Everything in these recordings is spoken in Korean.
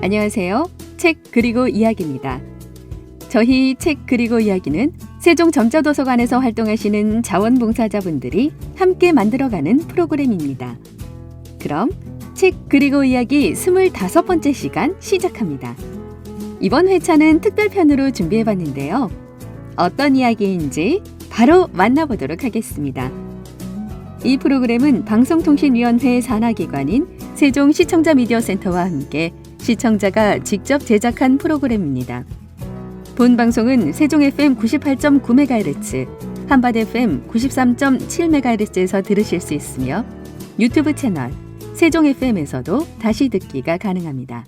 안녕하세요. 책 그리고 이야기입니다. 저희 책 그리고 이야기는 세종 점자도서관에서 활동하시는 자원봉사자분들이 함께 만들어가는 프로그램입니다. 그럼 책 그리고 이야기 25번째 시간 시작합니다. 이번 회차는 특별편으로 준비해봤는데요. 어떤 이야기인지 바로 만나보도록 하겠습니다. 이 프로그램은 방송통신위원회 산하기관인 세종시청자미디어센터와 함께 시청자가 직접 제작한 프로그램입니다. 본 방송은 세종 FM 98.9MHz, 한밭 FM 93.7MHz에서 들으실 수 있으며 유튜브 채널 세종 FM에서도 다시 듣기가 가능합니다.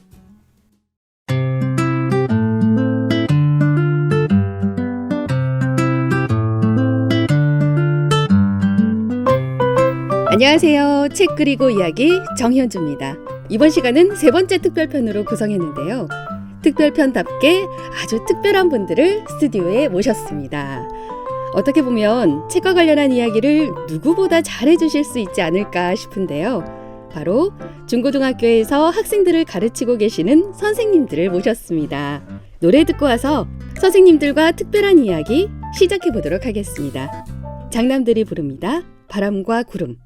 안녕하세요. 책 그리고 이야기 정현주입니다. 이번 시간은 세 번째 특별편으로 구성했는데요. 특별편답게 아주 특별한 분들을 스튜디오에 모셨습니다. 어떻게 보면 책과 관련한 이야기를 누구보다 잘해주실 수 있지 않을까 싶은데요. 바로 중고등학교에서 학생들을 가르치고 계시는 선생님들을 모셨습니다. 노래 듣고 와서 선생님들과 특별한 이야기 시작해 보도록 하겠습니다. 장남들이 부릅니다. 바람과 구름.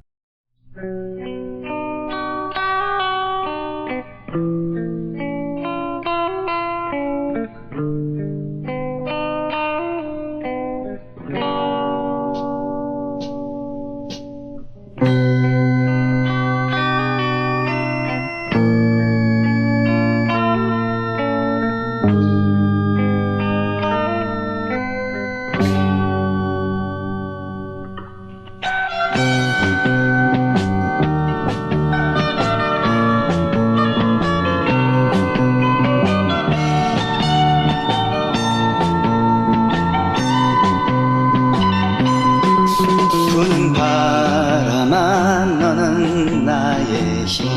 부는 바람아 너는 나의 힘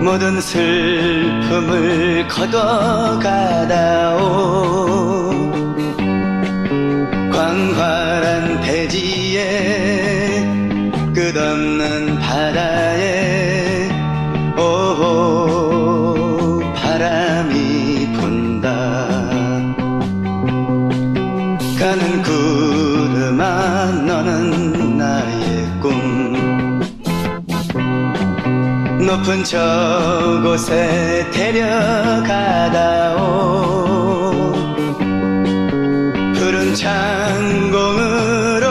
모든 슬픔을 걷어가다오 광활한 대지에 끝없는 바다에 오호 바람이 분다 가는 구름아 너는 나의 꿈 높은 저곳에 데려가다오 푸른 창공으로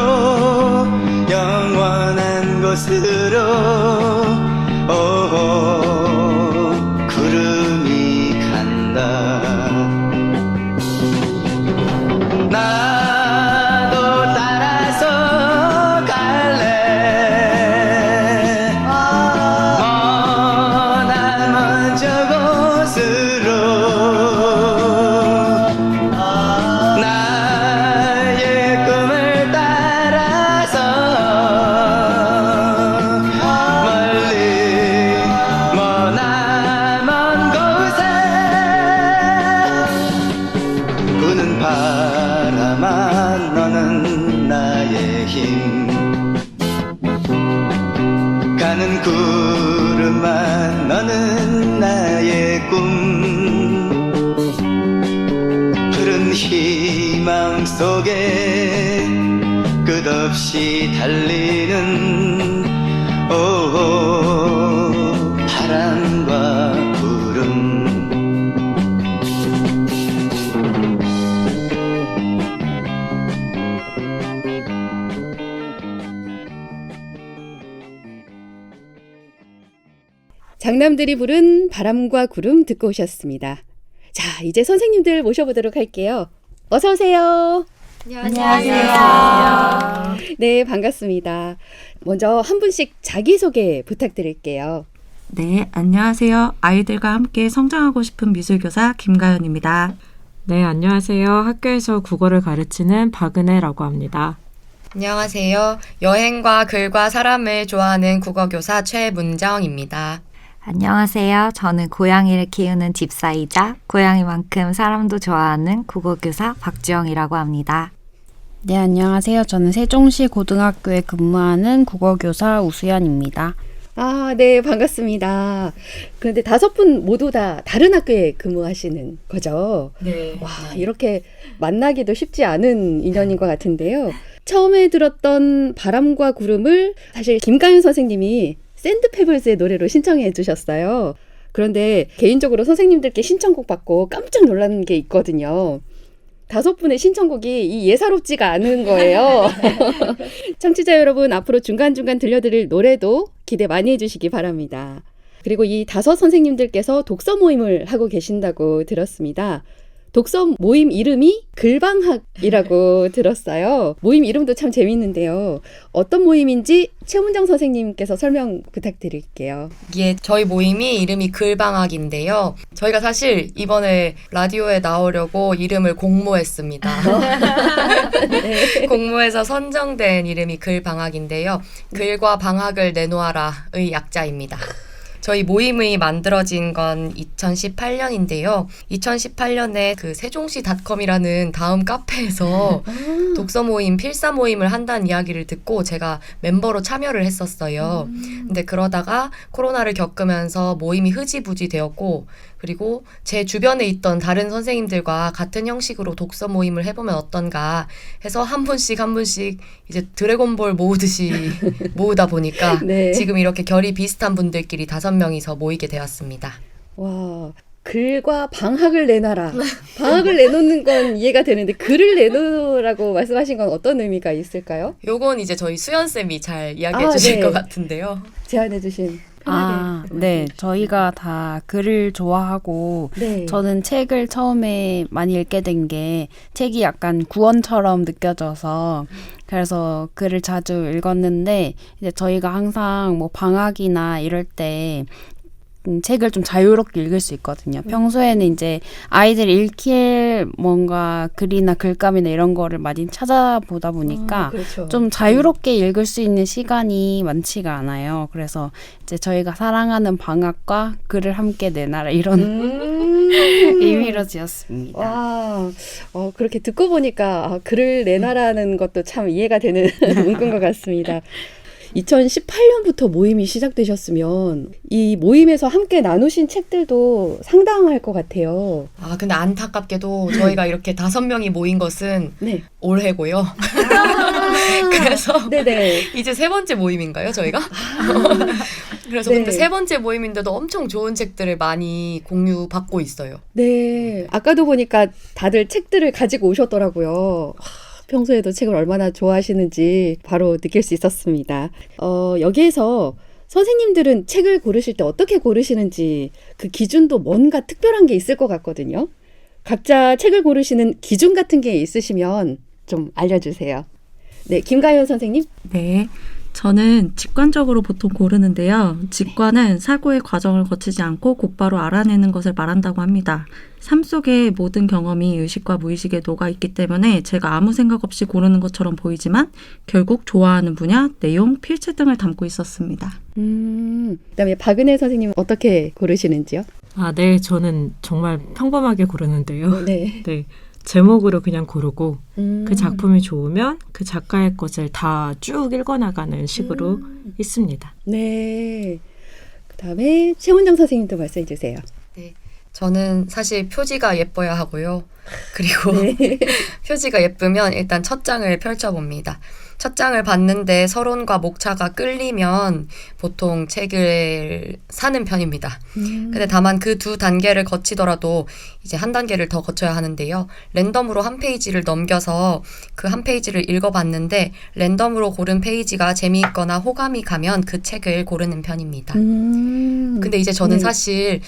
영원한 곳으로 오호 구름이 간다 나도 따라서 갈래 머나먼 저곳으로 나의 꿈을 따라서 멀리 머나먼 곳에 부는 바람아 너는 나의 힘 가는 구름아 너는 나의 꿈 푸른 희망 속에 끝없이 달리는 오호 바람과 구름 장남들이 부른 바람과 구름 듣고 오셨습니다. 자, 이제 선생님들 모셔보도록 할게요. 어서 오세요. 안녕하세요. 네, 반갑습니다. 먼저 한 분씩 자기소개 부탁드릴게요. 네, 안녕하세요. 아이들과 함께 성장하고 싶은 미술교사 김가연입니다. 네, 안녕하세요. 학교에서 국어를 가르치는 박은혜라고 합니다. 안녕하세요. 여행과 글과 사람을 좋아하는 국어교사 최문정입니다. 안녕하세요. 저는 고양이를 키우는 집사이자 고양이만큼 사람도 좋아하는 국어교사 박주영이라고 합니다. 네, 안녕하세요. 저는 세종시 고등학교에 근무하는 국어교사 우수연입니다. 아, 네, 반갑습니다. 그런데 5분 모두 다 다른 학교에 근무하시는 거죠? 네. 와, 이렇게 만나기도 쉽지 않은 인연인 것 같은데요. 처음에 들었던 바람과 구름을 사실 김가윤 선생님이 샌드페블즈의 노래로 신청해 주셨어요. 그런데 개인적으로 선생님들께 신청곡 받고 깜짝 놀란 게 있거든요. 5분의 신청곡이 이 예사롭지가 않은 거예요. 청취자 여러분, 앞으로 중간중간 들려드릴 노래도 기대 많이 해주시기 바랍니다. 그리고 이 5 선생님들께서 독서 모임을 하고 계신다고 들었습니다. 독서 모임 이름이 글방학이라고 들었어요. 모임 이름도 참 재밌는데요. 어떤 모임인지 최문정 선생님께서 설명 부탁드릴게요. 이게 저희 모임이 이름이 글방학인데요. 저희가 사실 이번에 라디오에 나오려고 이름을 공모했습니다. 네. 공모해서 선정된 이름이 글방학인데요. 글과 방학을 내놓아라의 약자입니다. 저희 모임이 만들어진 건 2018년인데요. 2018년에 그 세종시닷컴이라는 다음 카페에서 독서 모임, 필사 모임을 한다는 이야기를 듣고 제가 멤버로 참여를 했었어요. 근데 그러다가 코로나를 겪으면서 모임이 흐지부지 되었고, 그리고 제 주변에 있던 다른 선생님들과 같은 형식으로 독서 모임을 해보면 어떤가 해서 한 분씩 이제 드래곤볼 모으듯이 모으다 보니까 네. 지금 이렇게 결이 비슷한 분들끼리 5명이서 모이게 되었습니다. 와, 글과 방학을 내놔라. 방학을 내놓는 건 이해가 되는데 글을 내놓으라고 말씀하신 건 어떤 의미가 있을까요? 요건 이제 저희 수연쌤이 잘 이야기해 아, 주실 네. 것 같은데요. 제안해 주신 아, 네. 저희가 다 글을 좋아하고 네. 저는 책을 처음에 많이 읽게 된 게 책이 약간 구원처럼 느껴져서 그래서 글을 자주 읽었는데 이제 저희가 항상 뭐 방학이나 이럴 때 책을 좀 자유롭게 읽을 수 있거든요. 평소에는 이제 아이들이 읽힐 뭔가 글이나 글감이나 이런 거를 많이 찾아보다 보니까 그렇죠. 좀 자유롭게 읽을 수 있는 시간이 많지가 않아요. 그래서 이제 저희가 사랑하는 방학과 글을 함께 내놔라 이런 의미로 지었습니다. 와, 그렇게 듣고 보니까 글을 내놔라는 것도 참 이해가 되는 문구인 것 같습니다. 2018년부터 모임이 시작되셨으면 이 모임에서 함께 나누신 책들도 상당할 것 같아요. 아, 근데 안타깝게도 저희가 이렇게 5명이 모인 것은 네. 올해고요. 그래서 네네. 이제 3번째 모임인가요, 저희가? 그래서 네. 근데 3번째 모임인데도 엄청 좋은 책들을 많이 공유받고 있어요. 네. 아까도 보니까 다들 책들을 가지고 오셨더라고요. 평소에도 책을 얼마나 좋아하시는지 바로 느낄 수 있었습니다. 여기에서 선생님들은 책을 고르실 때 어떻게 고르시는지 그 기준도 뭔가 특별한 게 있을 것 같거든요. 각자 책을 고르시는 기준 같은 게 있으시면 좀 알려주세요. 네, 김가연 선생님. 네. 저는 직관적으로 보통 고르는데요. 직관은 사고의 과정을 거치지 않고 곧바로 알아내는 것을 말한다고 합니다. 삶 속의 모든 경험이 의식과 무의식에 녹아있기 때문에 제가 아무 생각 없이 고르는 것처럼 보이지만 결국 좋아하는 분야, 내용, 필체 등을 담고 있었습니다. 그다음에 박은혜 선생님은 어떻게 고르시는지요? 아, 네. 저는 정말 평범하게 고르는데요. 네. 네. 제목으로 그냥 고르고 그 작품이 좋으면 그 작가의 것을 다 쭉 읽어나가는 식으로 있습니다. 네. 그다음에 최문정 선생님도 말씀해 주세요. 저는 사실 표지가 예뻐야 하고요. 그리고 네. 표지가 예쁘면 일단 첫 장을 펼쳐봅니다. 첫 장을 봤는데 서론과 목차가 끌리면 보통 책을 사는 편입니다. 근데 다만 그 2단계를 거치더라도 이제 한 단계를 더 거쳐야 하는데요. 랜덤으로 한 페이지를 넘겨서 그 한 페이지를 읽어봤는데 랜덤으로 고른 페이지가 재미있거나 호감이 가면 그 책을 고르는 편입니다. 근데 이제 저는 네. 사실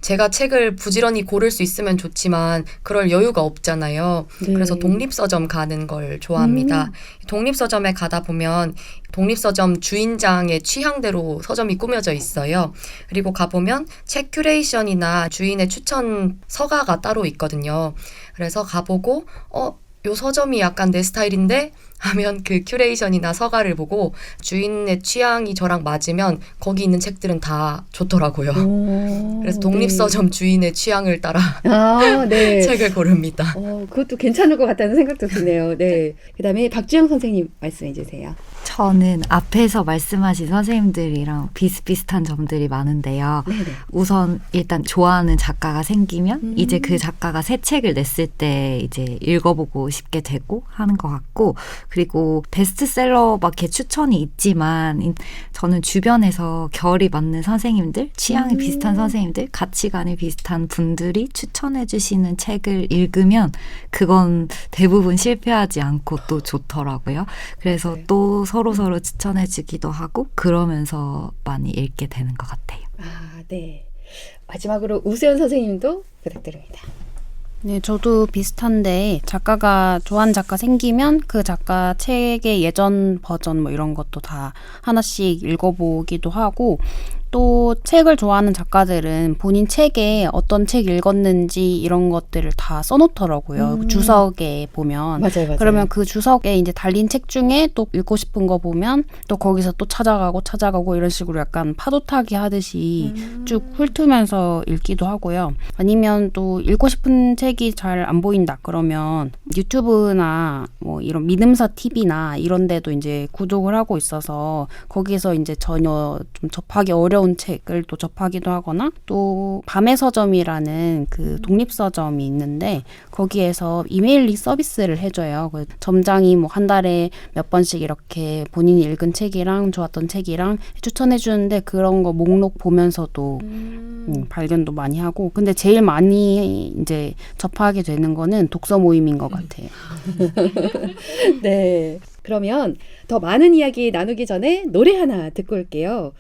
제가 책을 부지런히 고를 수 있으면 좋지만 그럴 여유가 없잖아요. 네. 그래서 독립서점 가는 걸 좋아합니다. 독립서점에 가다 보면 독립서점 주인장의 취향대로 서점이 꾸며져 있어요. 그리고 가보면 책 큐레이션이나 주인의 추천 서가가 따로 있거든요. 그래서 가보고 요 서점이 약간 내 스타일인데 하면 그 큐레이션이나 서가를 보고 주인의 취향이 저랑 맞으면 거기 있는 책들은 다 좋더라고요. 그래서 독립서점 주인의 취향을 따라 네. 책을 고릅니다. 그것도 괜찮을 것 같다는 생각도 드네요. 네. 그다음에 박주영 선생님 말씀해 주세요. 저는 앞에서 말씀하신 선생님들이랑 비슷비슷한 점들이 많은데요. 네네. 우선 일단 좋아하는 작가가 생기면 이제 그 작가가 새 책을 냈을 때 이제 읽어보고 싶게 되고 하는 것 같고, 그리고 베스트셀러 막 이렇게 추천이 있지만 저는 주변에서 결이 맞는 선생님들, 취향이 비슷한 선생님들, 가치관이 비슷한 분들이 추천해 주시는 책을 읽으면 그건 대부분 실패하지 않고 또 좋더라고요. 그래서 네. 또 서로 추천해 주기도 하고 그러면서 많이 읽게 되는 것 같아요. 네. 마지막으로 우세연 선생님도 부탁드립니다. 네, 저도 비슷한데 작가가 좋아하는 작가 생기면 그 작가 책의 예전 버전 뭐 이런 것도 다 하나씩 읽어보기도 하고, 또 책을 좋아하는 작가들은 본인 책에 어떤 책 읽었는지 이런 것들을 다 써놓더라고요. 그 주석에 보면. 맞아요. 그러면 그 주석에 이제 달린 책 중에 또 읽고 싶은 거 보면 또 거기서 또 찾아가고 이런 식으로 약간 파도 타기 하듯이 쭉 훑으면서 읽기도 하고요. 아니면 또 읽고 싶은 책이 잘 안 보인다 그러면 유튜브나 뭐 이런 믿음사 TV나 이런 데도 이제 구독을 하고 있어서 거기서 이제 전혀 좀 접하기 어려운 책을 또 접하기도 하거나, 또 밤의 서점이라는 그 독립서점이 있는데 거기에서 이메일링 서비스를 해줘요. 그 점장이 뭐 한 달에 몇 번씩 이렇게 본인이 읽은 책이랑 좋았던 책이랑 추천해 주는데 그런 거 목록 보면서도 발견도 많이 하고, 근데 제일 많이 이제 접하게 되는 거는 독서 모임인 것 같아요. 네. 그러면 더 많은 이야기 나누기 전에 노래 하나 듣고 올게요.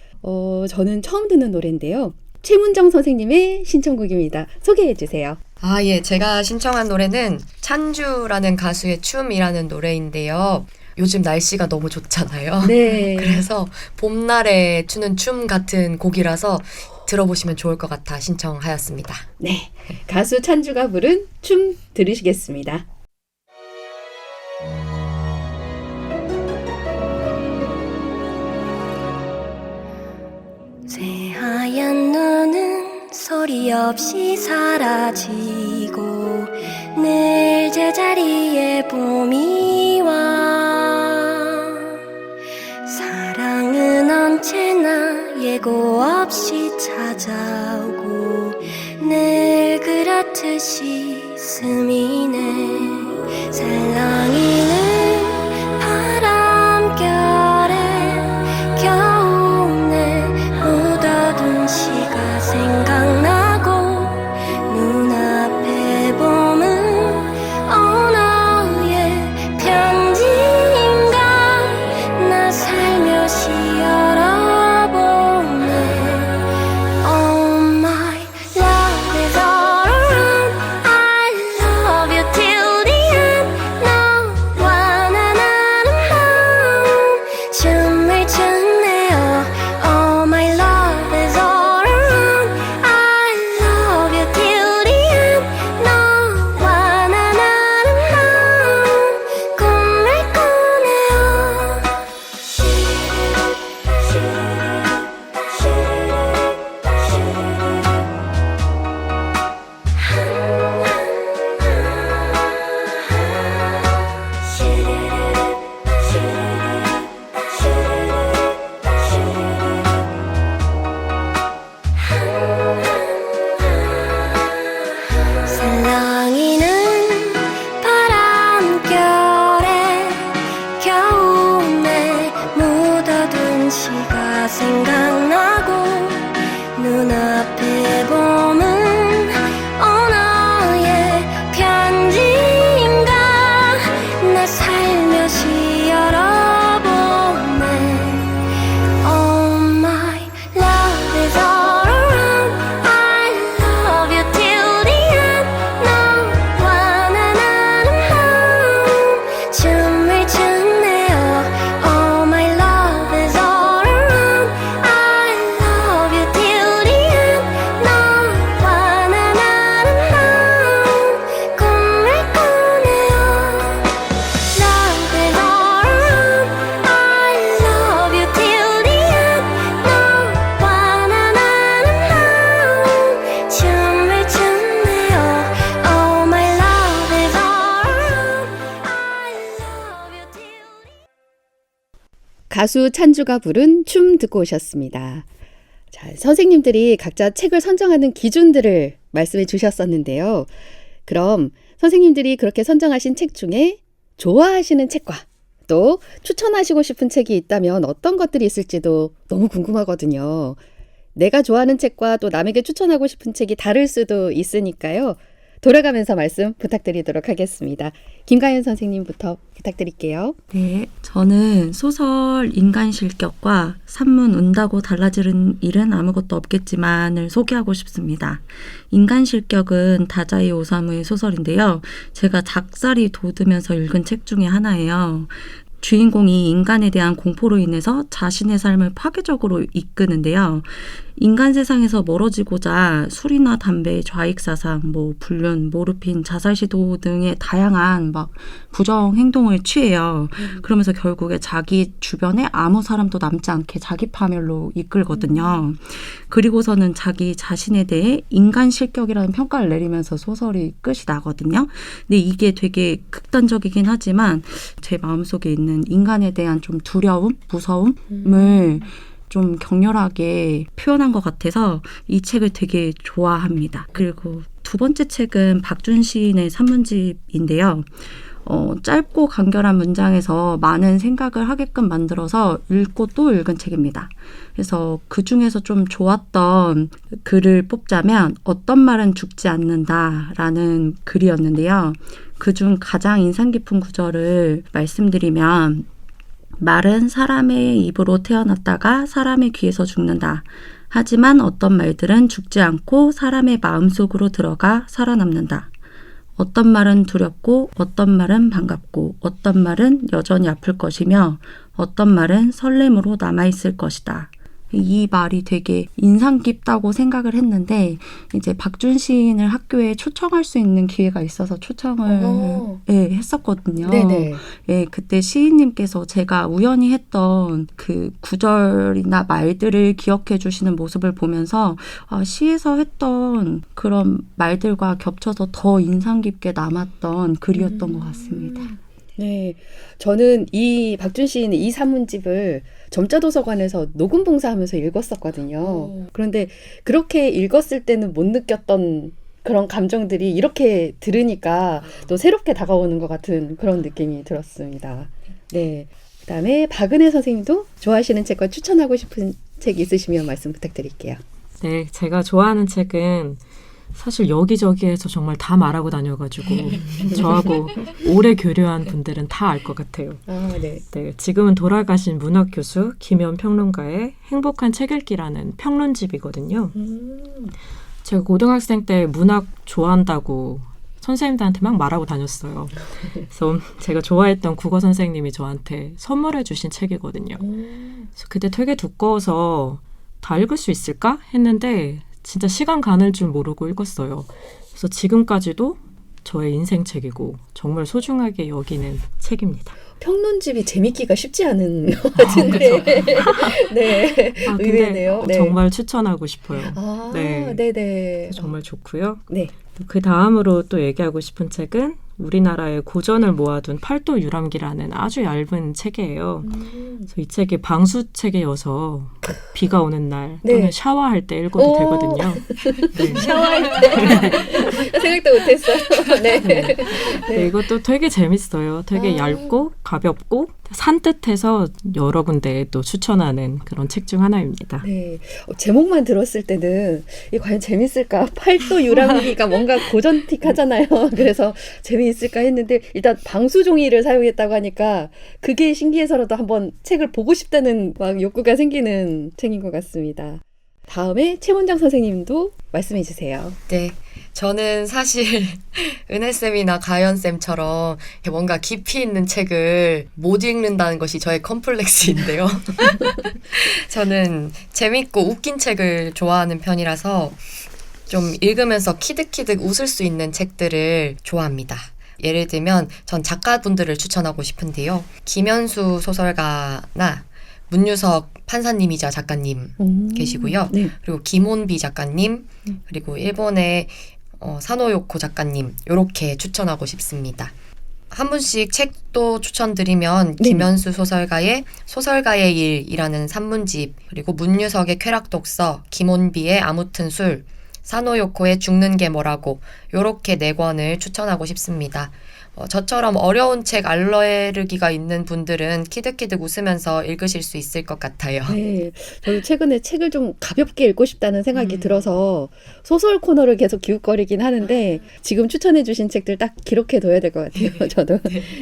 저는 처음 듣는 노래인데요. 최문정 선생님의 신청곡입니다. 소개해 주세요. 예. 제가 신청한 노래는 찬주라는 가수의 춤이라는 노래인데요. 요즘 날씨가 너무 좋잖아요. 네. 그래서 봄날에 추는 춤 같은 곡이라서 들어보시면 좋을 것 같아 신청하였습니다. 네. 가수 찬주가 부른 춤 들으시겠습니다. 새하얀 눈은 소리 없이 사라지고 늘 제자리에 봄이 와. 사랑은 언제나 예고 없이 찾아오고 늘 그렇듯이 스미네. 살랑이는 바람결에 겨우내 묻어둔 시가 생각나고 눈앞에 봄은 언어의 편지인가. 나 살며시 열어보네. Oh my love is all around. I love you till the end. 너와 난 아름다운 춤을 추네요. Oh my love is all around. I love you till the end. 너와 난 아름다운 꿈을 꾸네요. 살랑이는 바람결에 겨우내 묻어둔 시가 생각나고 눈앞에 봄은 언어의 편지인가. 나 살며시 열어보네. Oh my love is all around. I love you till the end. 너와 난 아름다운 춤을 추네요. Oh my love is all around. I 가수 찬주가 부른 춤 듣고 오셨습니다. 자, 선생님들이 각자 책을 선정하는 기준들을 말씀해 주셨었는데요. 그럼 선생님들이 그렇게 선정하신 책 중에 좋아하시는 책과 또 추천하시고 싶은 책이 있다면 어떤 것들이 있을지도 너무 궁금하거든요. 내가 좋아하는 책과 또 남에게 추천하고 싶은 책이 다를 수도 있으니까요. 돌아가면서 말씀 부탁드리도록 하겠습니다. 김가연 선생님부터 부탁드릴게요. 네, 저는 소설 인간 실격과 산문 운다고 달라지는 일은 아무것도 없겠지만을 소개하고 싶습니다. 인간 실격은 다자이 오사무의 소설인데요. 제가 작살이 돋으면서 읽은 책 중에 하나예요. 주인공이 인간에 대한 공포로 인해서 자신의 삶을 파괴적으로 이끄는데요. 인간 세상에서 멀어지고자 술이나 담배, 좌익사상, 불륜, 모르핀, 자살 시도 등의 다양한 부정 행동을 취해요. 그러면서 결국에 자기 주변에 아무 사람도 남지 않게 자기 파멸로 이끌거든요. 그리고서는 자기 자신에 대해 인간 실격이라는 평가를 내리면서 소설이 끝이 나거든요. 근데 이게 되게 극단적이긴 하지만 제 마음속에 있는 인간에 대한 좀 두려움, 무서움을 좀 격렬하게 표현한 것 같아서 이 책을 되게 좋아합니다. 그리고 두 번째 책은 박준 시인의 산문집인데요. 짧고 간결한 문장에서 많은 생각을 하게끔 만들어서 읽고 또 읽은 책입니다. 그래서 그 중에서 좀 좋았던 글을 뽑자면 어떤 말은 죽지 않는다라는 글이었는데요. 그중 가장 인상 깊은 구절을 말씀드리면 말은 사람의 입으로 태어났다가 사람의 귀에서 죽는다. 하지만 어떤 말들은 죽지 않고 사람의 마음속으로 들어가 살아남는다. 어떤 말은 두렵고 어떤 말은 반갑고 어떤 말은 여전히 아플 것이며 어떤 말은 설렘으로 남아있을 것이다. 이 말이 되게 인상 깊다고 생각을 했는데 이제 박준 시인을 학교에 초청할 수 있는 기회가 있어서 초청을 했었거든요. 네네. 그때 시인님께서 제가 우연히 했던 그 구절이나 말들을 기억해 주시는 모습을 보면서 시에서 했던 그런 말들과 겹쳐서 더 인상 깊게 남았던 글이었던 것 같습니다. 네, 저는 이 박준 시인의 이 산문집을 점자도서관에서 녹음 봉사하면서 읽었었거든요. 그런데 그렇게 읽었을 때는 못 느꼈던 그런 감정들이 이렇게 들으니까 또 새롭게 다가오는 것 같은 그런 느낌이 들었습니다. 네, 그다음에 박은혜 선생님도 좋아하시는 책과 추천하고 싶은 책 있으시면 말씀 부탁드릴게요. 네, 제가 좋아하는 책은 사실 여기저기에서 정말 다 말하고 다녀가지고 저하고 오래 교류한 분들은 다 알 것 같아요. 네. 네, 지금은 돌아가신 문학 교수 김현 평론가의 행복한 책 읽기라는 평론집이거든요. 제가 고등학생 때 문학 좋아한다고 선생님들한테 막 말하고 다녔어요. 그래서 제가 좋아했던 국어 선생님이 저한테 선물해 주신 책이거든요. 그래서 그때 되게 두꺼워서 다 읽을 수 있을까 했는데 진짜 시간 가는 줄 모르고 읽었어요. 그래서 지금까지도 저의 인생책이고 정말 소중하게 여기는 책입니다. 평론집이 재밌기가 쉽지 않은 것 같은데. 네, 의외네요. 네. 정말 추천하고 싶어요. 네, 네네. 정말 좋고요. 네. 그 다음으로 또 얘기하고 싶은 책은 우리나라의 고전을 모아둔 팔도 유람기라는 아주 얇은 책이에요. 그래서 이 책이 방수책이어서 비가 오는 날 또는 샤워할 때 읽어도 되거든요. 네. 샤워할 때 생각도 못했어요. 네. 이것도 되게 재밌어요. 되게 얇고 가볍고 산뜻해서 여러 군데에 또 추천하는 그런 책 중 하나입니다. 네. 제목만 들었을 때는 이게 과연 재밌을까? 팔도 유람기가 뭔가 고전틱하잖아요. 그래서 재미있을까 했는데 일단 방수종이를 사용했다고 하니까 그게 신기해서라도 한번 책을 보고 싶다는 막 욕구가 생기는 책인 것 같습니다. 다음에 최문정 선생님도 말씀해 주세요. 네. 저는 사실 은혜쌤이나 가연쌤처럼 뭔가 깊이 있는 책을 못 읽는다는 것이 저의 컴플렉스인데요. 저는 재밌고 웃긴 책을 좋아하는 편이라서 좀 읽으면서 키득키득 웃을 수 있는 책들을 좋아합니다. 예를 들면 전 작가분들을 추천하고 싶은데요. 김현수 소설가나 문유석 판사님이자 작가님 계시고요. 네. 그리고 김혼비 작가님, 그리고 일본의 사노요코 작가님, 요렇게 추천하고 싶습니다. 한 분씩 책도 추천드리면 네. 김현수 소설가의 소설가의 일이라는 산문집, 그리고 문유석의 쾌락독서, 김온비의 아무튼 술, 사노요코의 죽는 게 뭐라고, 요렇게 4권을 추천하고 싶습니다. 저처럼 어려운 책 알레르기가 있는 분들은 키득키득 웃으면서 읽으실 수 있을 것 같아요. 네, 저도 최근에 책을 좀 가볍게 읽고 싶다는 생각이 들어서 소설 코너를 계속 기웃거리긴 하는데 지금 추천해 주신 책들 딱 기록해둬야 될 것 같아요. 저도.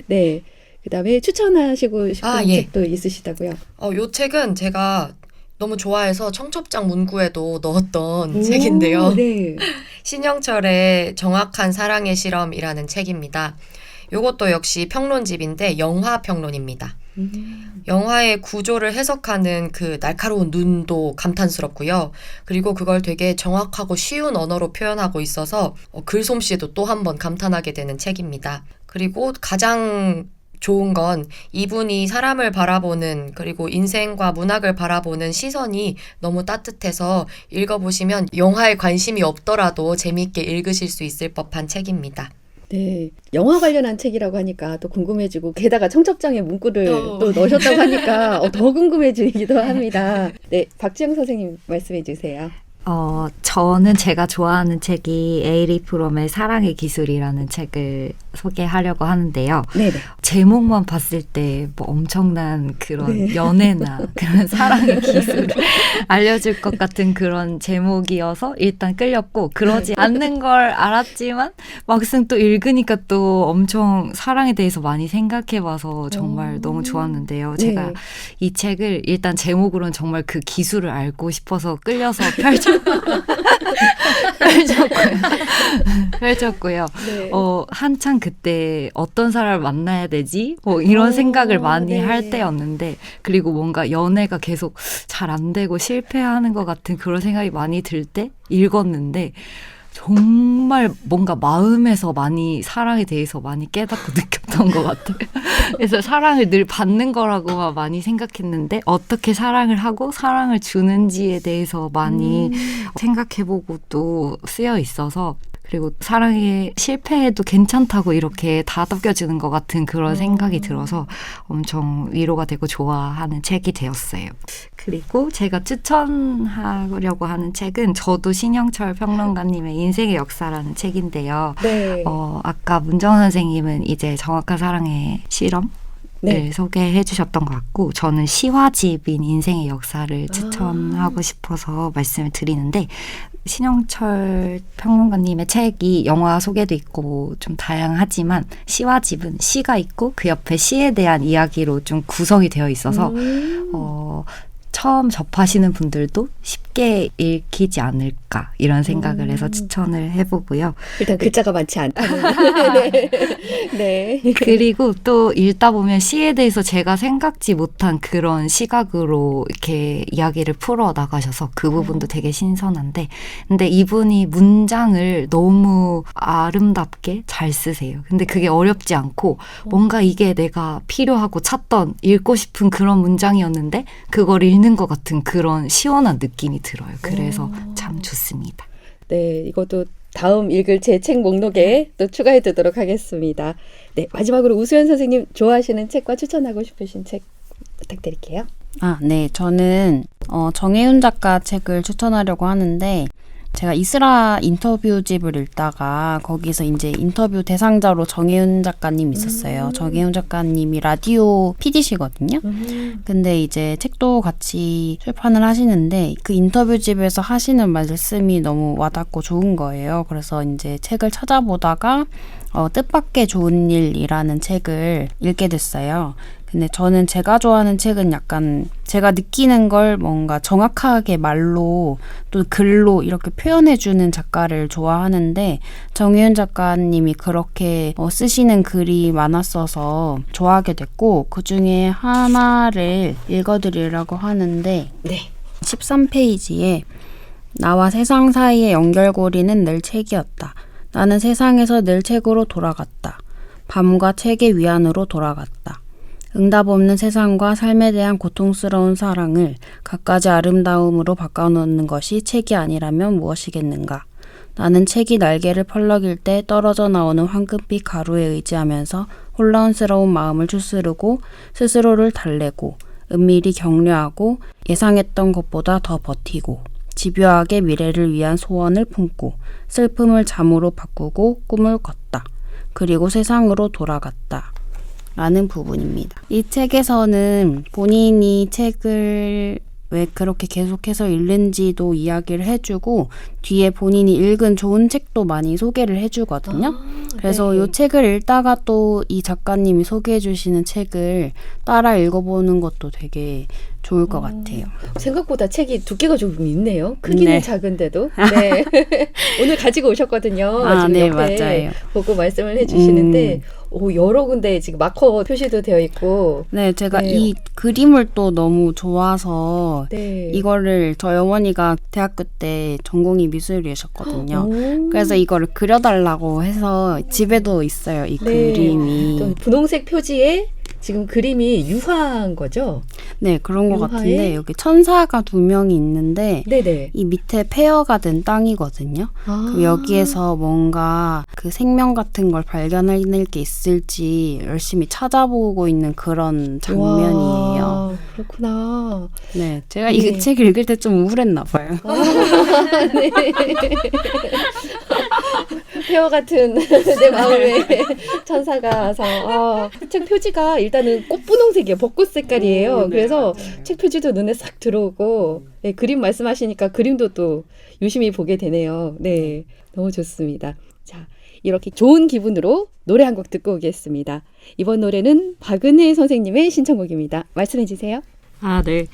네. 그다음에 추천하시고 싶은 예. 책도 있으시다고요? 요 책은 제가 너무 좋아해서 청첩장 문구에도 넣었던 오, 책인데요. 네. 신영철의 정확한 사랑의 실험이라는 책입니다. 요것도 역시 평론집인데 영화 평론입니다. 영화의 구조를 해석하는 그 날카로운 눈도 감탄스럽고요. 그리고 그걸 되게 정확하고 쉬운 언어로 표현하고 있어서 글솜씨에도 또 한 번 감탄하게 되는 책입니다. 그리고 가장 좋은 건 이분이 사람을 바라보는, 그리고 인생과 문학을 바라보는 시선이 너무 따뜻해서 읽어보시면 영화에 관심이 없더라도 재미있게 읽으실 수 있을 법한 책입니다. 네, 영화 관련한 책이라고 하니까 또 궁금해지고 게다가 청첩장에 문구를 또 넣으셨다고 하니까 더 궁금해지기도 합니다. 네, 박지영 선생님 말씀해 주세요. 저는 제가 좋아하는 책이 에이리 프롬의 사랑의 기술이라는 책을 소개하려고 하는데요. 네네. 제목만 봤을 때 뭐 엄청난 그런 연애나 그런 사랑의 기술을 알려줄 것 같은 그런 제목이어서 일단 끌렸고, 그러지 않는 걸 알았지만 막상 또 읽으니까 또 엄청 사랑에 대해서 많이 생각해봐서 정말 너무 좋았는데요. 제가 이 책을 일단 제목으로는 정말 그 기술을 알고 싶어서 끌려서 펼쳤고요. 네. 한창 그때 어떤 사람을 만나야 되지? 뭐 이런 생각을 많이 할 때였는데, 그리고 뭔가 연애가 계속 잘 안 되고 실패하는 것 같은 그런 생각이 많이 들 때 읽었는데, 정말 뭔가 마음에서 많이 사랑에 대해서 많이 깨닫고 느꼈던 것 같아요. 그래서 사랑을 늘 받는 거라고만 많이 생각했는데 어떻게 사랑을 하고 사랑을 주는지에 대해서 많이 생각해보고 또 쓰여 있어서, 그리고 사랑에 실패해도 괜찮다고 이렇게 다독여지는 것 같은 그런 생각이 들어서 엄청 위로가 되고 좋아하는 책이 되었어요. 그리고 제가 추천하려고 하는 책은 저도 신영철 평론가님의 인생의 역사라는 책인데요. 네. 아까 문정 선생님은 이제 정확한 사랑의 실험 네. 소개해 주셨던 것 같고, 저는 시화집인 인생의 역사를 추천하고 싶어서 말씀을 드리는데, 신영철 평론가님의 책이 영화 소개도 있고 좀 다양하지만 시화집은 시가 있고 그 옆에 시에 대한 이야기로 좀 구성이 되어 있어서 처음 접하시는 분들도 쉽게 읽히지 않을까 이런 생각을 해서 추천을 해보고요. 일단 글자가 많지 않다는. 네. 그리고 또 읽다 보면 시에 대해서 제가 생각지 못한 그런 시각으로 이렇게 이야기를 풀어 나가셔서 그 부분도 되게 신선한데, 근데 이분이 문장을 너무 아름답게 잘 쓰세요. 근데 그게 어렵지 않고 뭔가 이게 내가 필요하고 찾던 읽고 싶은 그런 문장이었는데 그걸 읽는 것 같은 그런 시원한 느낌이 들어요. 그래서 참 좋습니다. 네, 이것도 다음 읽을 제 책 목록에 또 추가해 두도록 하겠습니다. 네, 마지막으로 우수연 선생님 좋아하시는 책과 추천하고 싶으신 책 부탁드릴게요. 네. 저는 정혜윤 작가 책을 추천하려고 하는데, 제가 이스라 인터뷰집을 읽다가 거기서 이제 인터뷰 대상자로 정혜윤 작가님이 있었어요. 정혜윤 작가님이 라디오 PD시거든요. 근데 이제 책도 같이 출판을 하시는데 그 인터뷰집에서 하시는 말씀이 너무 와닿고 좋은 거예요. 그래서 이제 책을 찾아보다가 뜻밖의 좋은 일이라는 책을 읽게 됐어요. 근데 저는 제가 좋아하는 책은 약간 제가 느끼는 걸 뭔가 정확하게 말로 또 글로 이렇게 표현해주는 작가를 좋아하는데, 정혜윤 작가님이 그렇게 쓰시는 글이 많았어서 좋아하게 됐고, 그중에 하나를 읽어드리려고 하는데, 네. 13페이지에 나와 세상 사이의 연결고리는 늘 책이었다. 나는 세상에서 늘 책으로 돌아갔다. 밤과 책의 위안으로 돌아갔다. 응답 없는 세상과 삶에 대한 고통스러운 사랑을 갖가지 아름다움으로 바꿔놓는 것이 책이 아니라면 무엇이겠는가. 나는 책이 날개를 펄럭일 때 떨어져 나오는 황금빛 가루에 의지하면서 혼란스러운 마음을 추스르고 스스로를 달래고 은밀히 격려하고 예상했던 것보다 더 버티고 집요하게 미래를 위한 소원을 품고 슬픔을 잠으로 바꾸고 꿈을 꿨다. 그리고 세상으로 돌아갔다. 라는 부분입니다. 이 책에서는 본인이 책을 왜 그렇게 계속해서 읽는지도 이야기를 해주고 뒤에 본인이 읽은 좋은 책도 많이 소개를 해주거든요. 그래서 네. 이 책을 읽다가 또 이 작가님이 소개해 주시는 책을 따라 읽어보는 것도 되게 좋을 것 같아요. 생각보다 책이 두께가 조금 있네요. 크기는 네. 작은데도. 네. 오늘 가지고 오셨거든요. 아, 지금 네, 옆에 맞아요. 보고 말씀을 해주시는데 여러 군데 지금 마커 표시도 되어 있고. 네, 제가 네. 이 그림을 또 너무 좋아서 네. 이거를 저희 어머니가 대학교 때 전공이 미술이셨거든요. 오. 그래서 이거를 그려달라고 해서 집에도 있어요, 이 네. 그림이. 또 분홍색 표지에 지금 그림이 유화인 거죠? 네, 그런 것 유화에? 같은데 여기 천사가 2명이 있는데 네네. 이 밑에 폐허가 된 땅이거든요. 그럼 여기에서 뭔가 그 생명 같은 걸 발견해낼 게 있을지 열심히 찾아보고 있는 그런 장면이에요. 와, 그렇구나. 네, 제가 네. 이 책 읽을 때 좀 우울했나 봐요. 네. 폐허 같은 내 마음에 천사가 와서 책 표지가 일단은 꽃 분홍색이에요. 벚꽃 색깔이에요. 그래서 책 표지도 눈에 싹 들어오고 네, 그림 말씀하시니까 그림도 또 유심히 보게 되네요. 네, 너무 좋습니다. 자, 이렇게 좋은 기분으로 노래 한 곡 듣고 오겠습니다. 이번 노래는 박은혜 선생님의 신청곡입니다. 말씀해 주세요. 아, 네.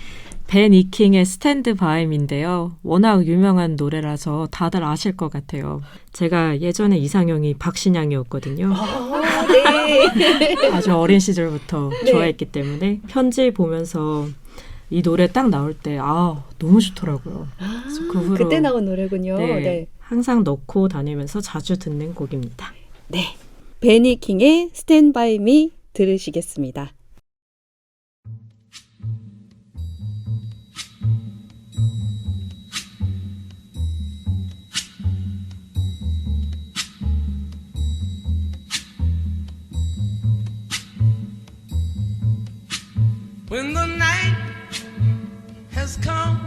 벤 이킹의 스탠드 바임인데요. 워낙 유명한 노래라서 다들 아실 것 같아요. 제가 예전에 이상형이 박신양이었거든요. 네. 아주 어린 시절부터 네. 좋아했기 때문에 편지 보면서 이 노래 딱 나올 때 너무 좋더라고요. 그래서 그 후로 그때 나온 노래군요. 네, 네. 항상 넣고 다니면서 자주 듣는 곡입니다. 네. 베니 킹의 Stand By Me 들으시겠습니다. When the night has come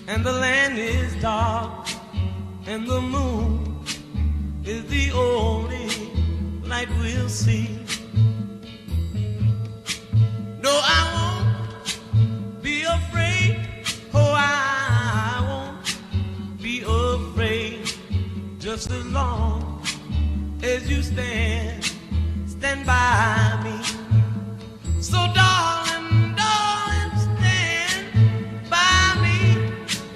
and the land is dark and the moon is the only light we'll see. No, I won't be afraid. Oh, I won't be afraid. Just as long as you stand by me. So darling, darling, stand by me.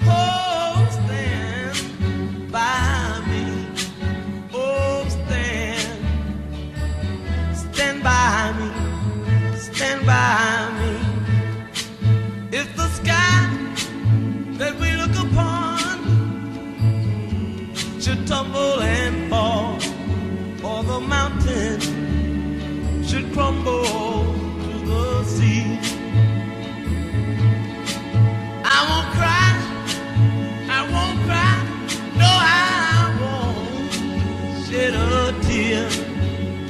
Oh, stand by me. Oh, stand by me. Stand by me. If the sky that we look upon should tumble and fall, or the mountain should crumble to the sea, I won't cry, no, I won't shed a tear.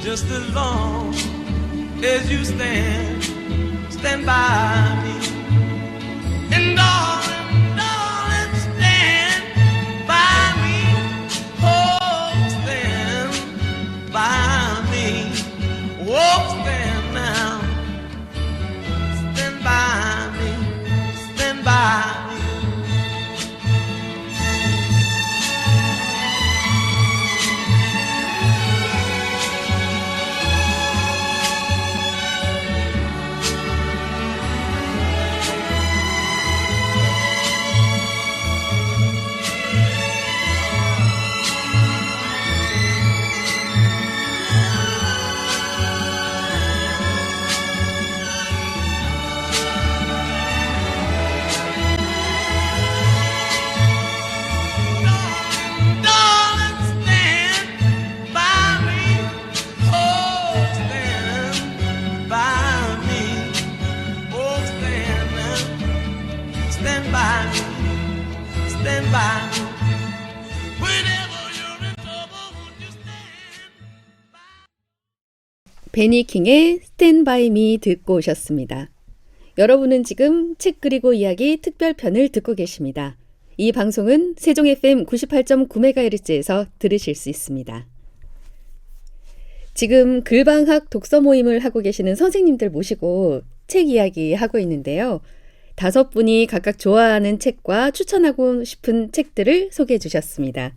Just as long as you stand by me. And darling, darling, stand by me. Oh, stand by me. Oh, stand now. Stand by me. Stand by me. 베니킹의 스탠 바이 미 듣고 오셨습니다. 여러분은 지금 책 그리고 이야기 특별편을 듣고 계십니다. 이 방송은 세종 FM 98.9MHz에서 들으실 수 있습니다. 지금 글방학 독서 모임을 하고 계시는 선생님들 모시고 책 이야기 하고 있는데요. 5분이 각각 좋아하는 책과 추천하고 싶은 책들을 소개해 주셨습니다.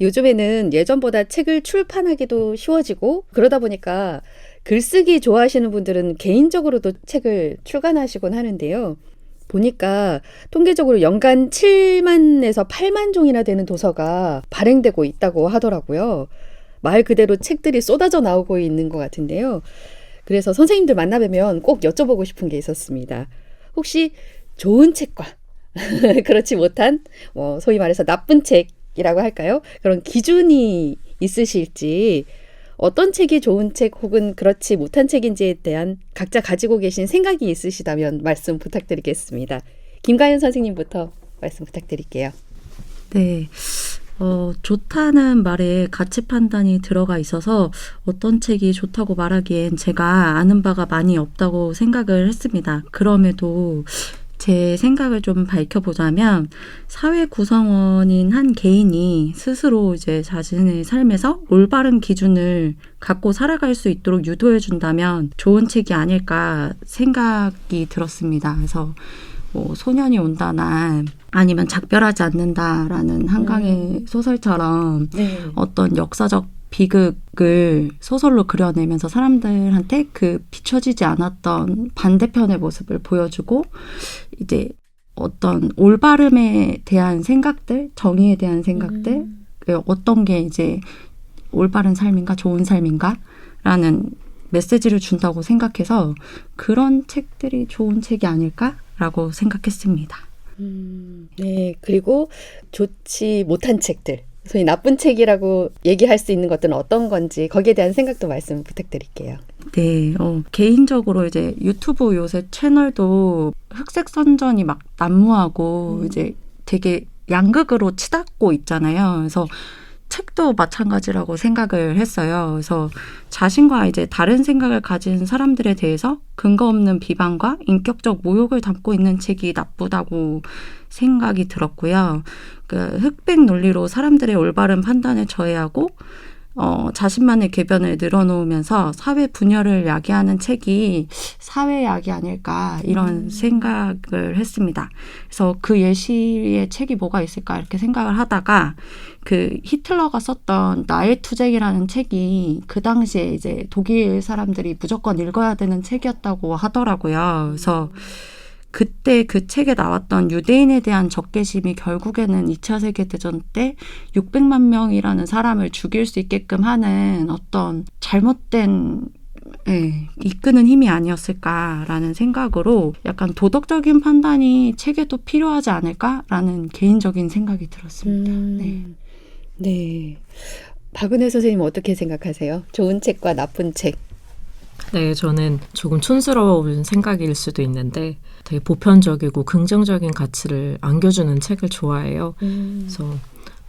요즘에는 예전보다 책을 출판하기도 쉬워지고 그러다 보니까 글쓰기 좋아하시는 분들은 개인적으로도 책을 출간하시곤 하는데요. 보니까 통계적으로 연간 7만에서 8만 종이나 되는 도서가 발행되고 있다고 하더라고요. 말 그대로 책들이 쏟아져 나오고 있는 것 같은데요. 그래서 선생님들 만나뵈면 꼭 여쭤보고 싶은 게 있었습니다. 혹시 좋은 책과 그렇지 못한 소위 말해서 나쁜 책이라고 할까요? 그런 기준이 있으실지, 어떤 책이 좋은 책 혹은 그렇지 못한 책인지에 대한 각자 가지고 계신 생각이 있으시다면 말씀 부탁드리겠습니다. 김가연 선생님부터 말씀 부탁드릴게요. 네. 좋다는 말에 가치 판단이 들어가 있어서 어떤 책이 좋다고 말하기엔 제가 아는 바가 많이 없다고 생각을 했습니다. 그럼에도 제 생각을 좀 밝혀보자면 사회 구성원인 한 개인이 스스로 이제 자신의 삶에서 올바른 기준을 갖고 살아갈 수 있도록 유도해준다면 좋은 책이 아닐까 생각이 들었습니다. 그래서 소년이 온다나 아니면 작별하지 않는다라는 한강의 소설처럼 어떤 역사적 비극을 소설로 그려내면서 사람들한테 그 비춰지지 않았던 반대편의 모습을 보여주고 이제 어떤 올바름에 대한 생각들, 정의에 대한 생각들, 어떤 게 이제 올바른 삶인가, 좋은 삶인가 라는 메시지를 준다고 생각해서 그런 책들이 좋은 책이 아닐까라고 생각했습니다. 네, 그리고 좋지 못한 책들, 소위 나쁜 책이라고 얘기할 수 있는 것들은 어떤 건지 거기에 대한 생각도 말씀 부탁드릴게요. 네, 개인적으로 이제 유튜브 요새 채널도 흑색 선전이 막 난무하고 이제 되게 양극으로 치닫고 있잖아요. 그래서 책도 마찬가지라고 생각을 했어요. 그래서 자신과 이제 다른 생각을 가진 사람들에 대해서 근거 없는 비방과 인격적 모욕을 담고 있는 책이 나쁘다고 생각이 들었고요. 그 흑백 논리로 사람들의 올바른 판단을 저해하고 자신만의 궤변을 늘어놓으면서 사회 분열을 야기하는 책이 사회약이 아닐까 이런 생각을 했습니다. 그래서 그 예시의 책이 뭐가 있을까 이렇게 생각을 하다가 그 히틀러가 썼던 나의 투쟁이라는 책이 그 당시에 이제 독일 사람들이 무조건 읽어야 되는 책이었다고 하더라고요. 그래서 그때 그 책에 나왔던 유대인에 대한 적개심이 결국에는 2차 세계대전 때 600만 명이라는 사람을 죽일 수 있게끔 하는 어떤 잘못된 이끄는 힘이 아니었을까라는 생각으로 약간 도덕적인 판단이 책에도 필요하지 않을까라는 개인적인 생각이 들었습니다. 네. 박은혜 선생님 어떻게 생각하세요? 좋은 책과 나쁜 책. 네, 저는 조금 촌스러운 생각일 수도 있는데 되게 보편적이고 긍정적인 가치를 안겨주는 책을 좋아해요. 그래서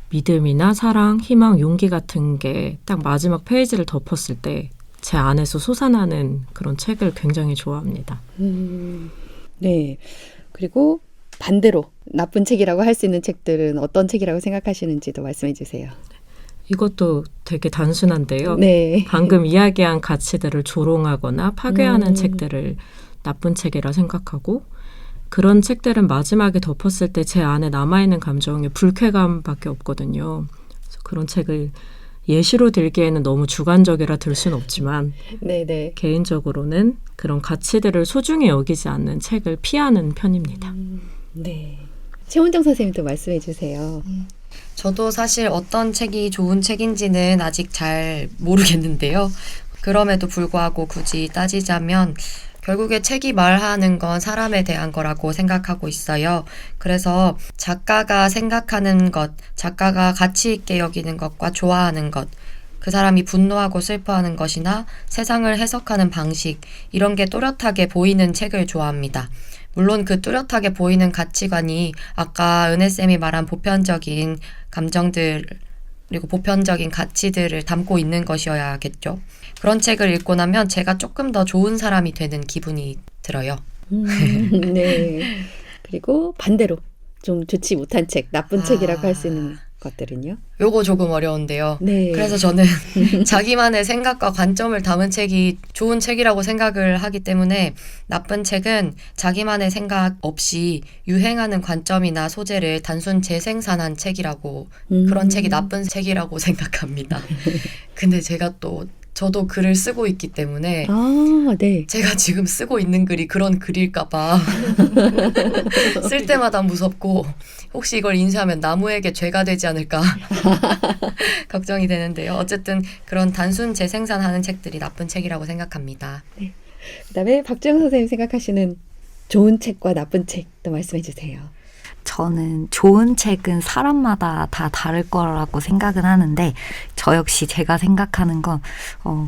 믿음이나 사랑, 희망, 용기 같은 게 딱 마지막 페이지를 덮었을 때 제 안에서 솟아나는 그런 책을 굉장히 좋아합니다. 네. 그리고 반대로 나쁜 책이라고 할 수 있는 책들은 어떤 책이라고 생각하시는지도 말씀해 주세요. 이것도 되게 단순한데요. 네. 방금 이야기한 가치들을 조롱하거나 파괴하는 책들을 나쁜 책이라 생각하고, 그런 책들은 마지막에 덮었을 때 제 안에 남아있는 감정이 불쾌감밖에 없거든요. 그래서 그런 책을 예시로 들기에는 너무 주관적이라 들 수는 없지만 네네. 개인적으로는 그런 가치들을 소중히 여기지 않는 책을 피하는 편입니다. 네. 최원정 선생님도 말씀해 주세요. 저도 사실 어떤 책이 좋은 책인지는 아직 잘 모르겠는데요. 그럼에도 불구하고 굳이 따지자면 결국에 책이 말하는 건 사람에 대한 거라고 생각하고 있어요. 그래서 작가가 생각하는 것, 작가가 가치 있게 여기는 것과 좋아하는 것, 그 사람이 분노하고 슬퍼하는 것이나 세상을 해석하는 방식, 이런 게 또렷하게 보이는 책을 좋아합니다. 물론 그 뚜렷하게 보이는 가치관이 아까 은혜쌤이 말한 보편적인 감정들을 그리고 보편적인 가치들을 담고 있는 것이어야겠죠. 그런 책을 읽고 나면 제가 조금 더 좋은 사람이 되는 기분이 들어요. 네. 그리고 반대로 좀 좋지 못한 책, 나쁜 책이라고 할 수 있는 것들은요? 요거 조금 어려운데요. 네. 그래서 저는 자기만의 생각과 관점을 담은 책이 좋은 책이라고 생각을 하기 때문에 나쁜 책은 자기만의 생각 없이 유행하는 관점이나 소재를 단순 재생산한 책이라고 그런 책이 나쁜 책이라고 생각합니다. 근데 저도 글을 쓰고 있기 때문에 네. 제가 지금 쓰고 있는 글이 그런 글일까봐 쓸 때마다 무섭고 혹시 이걸 인쇄하면 나무에게 죄가 되지 않을까 걱정이 되는데요. 어쨌든 그런 단순 재생산하는 책들이 나쁜 책이라고 생각합니다. 네. 그다음에 박주영 선생님 생각하시는 좋은 책과 나쁜 책도 말씀해 주세요. 저는 좋은 책은 사람마다 다 다를 거라고 생각은 하는데 저 역시 제가 생각하는 건